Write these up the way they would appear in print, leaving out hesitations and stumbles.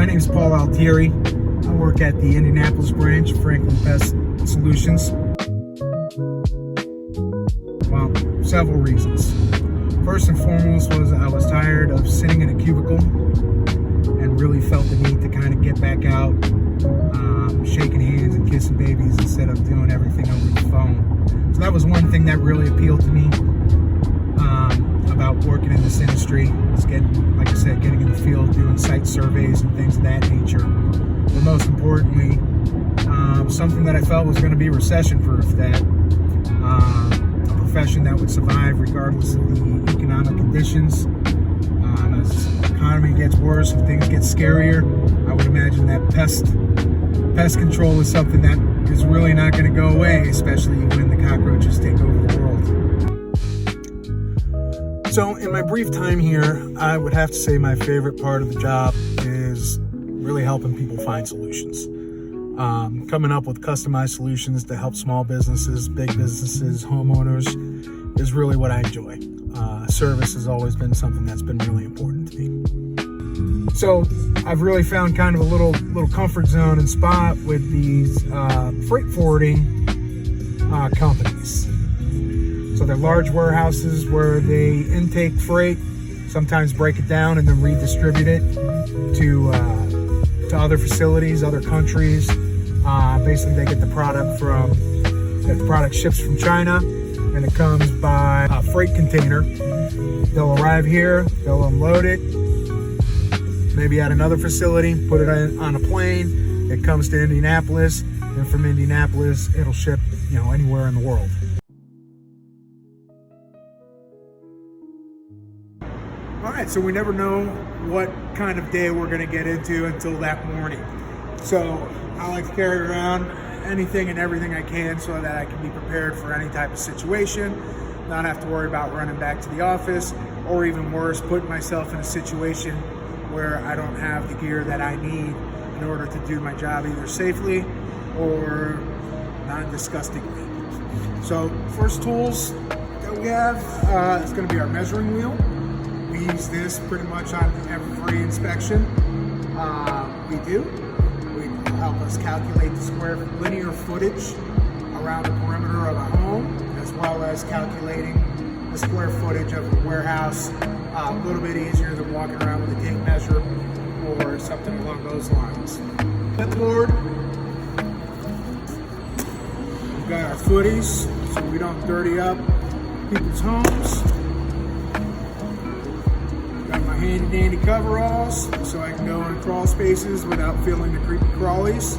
my name is Paul Altieri. I work at the Indianapolis branch of Franklin Pest Solutions. Well, several reasons. First and foremost was I was tired of sitting in a cubicle and really felt the need to kind of get back out, shaking hands and kissing babies instead of doing everything over the phone. So that was one thing that really appealed to me about working in this industry. It's getting, like I said, getting in the field, doing site surveys and things of that nature. But most importantly, something that I felt was going to be recession-proof, that a profession that would survive regardless of the economic conditions. As the economy gets worse and things get scarier, I would imagine that pest control is something that is really not going to go away, especially when the cockroaches take over the world. So in my brief time here, I would have to say my favorite part of the job is really helping people find solutions. Coming up with customized solutions to help small businesses, big businesses, homeowners is really what I enjoy. Service has always been something that's been really important to me. So I've really found kind of a little comfort zone and spot with these freight forwarding companies. So they're large warehouses where they intake freight, sometimes break it down and then redistribute it to other facilities, other countries. Basically, they get the product ships from China, and it comes by a freight container. They'll arrive here, they'll unload it, maybe at another facility, put it on a plane. It comes to Indianapolis, and from Indianapolis, it'll ship, anywhere in the world. All right, so we never know what kind of day we're going to get into until that morning. So I like to carry around anything and everything I can so that I can be prepared for any type of situation, not have to worry about running back to the office, or even worse, putting myself in a situation where I don't have the gear that I need in order to do my job either safely or non-disgustingly. So first tools that we have is going to be our measuring wheel. We use this pretty much on every inspection we do. It will help us calculate the square linear footage around the perimeter of a home, as well as calculating the square footage of the warehouse. A little bit easier than walking around with a tape measure or something along those lines. Clipboard. We've got our footies so we don't dirty up people's homes. Got my handy dandy coveralls so I can go in crawl spaces without feeling the creepy crawlies.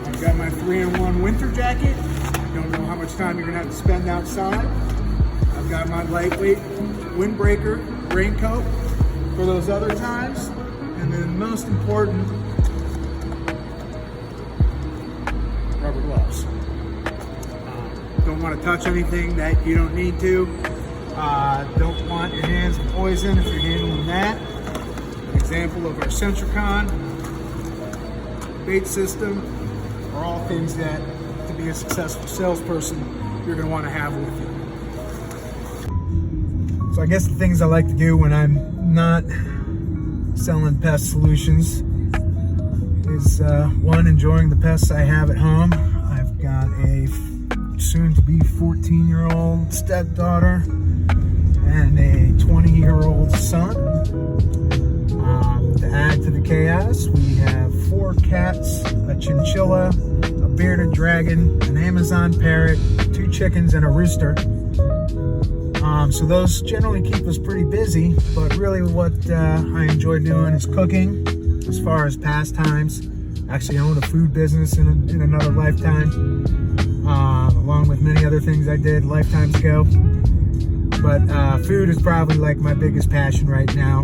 I've got my 3-in-1 winter jacket. Don't know how much time you're gonna have to spend outside. I've got my lightweight windbreaker raincoat for those other times. And then most important, rubber gloves. Don't want to touch anything that you don't need to. Don't want your hands in poison if you're handling that. An example of our Centricon bait system are all things that, to be a successful salesperson, you're going to want to have with you. So I guess the things I like to do when I'm not selling pest solutions is one, enjoying the pests I have at home. I've got a soon-to-be 14-year-old stepdaughter and a 20-year-old son. To add to the chaos, we have 4 cats, a chinchilla, a bearded dragon, an Amazon parrot, 2 chickens, and a rooster. So those generally keep us pretty busy, but really what I enjoy doing is cooking as far as pastimes. Actually, I own a food business in another lifetime. Along with many other things I did lifetimes ago. But food is probably like my biggest passion right now.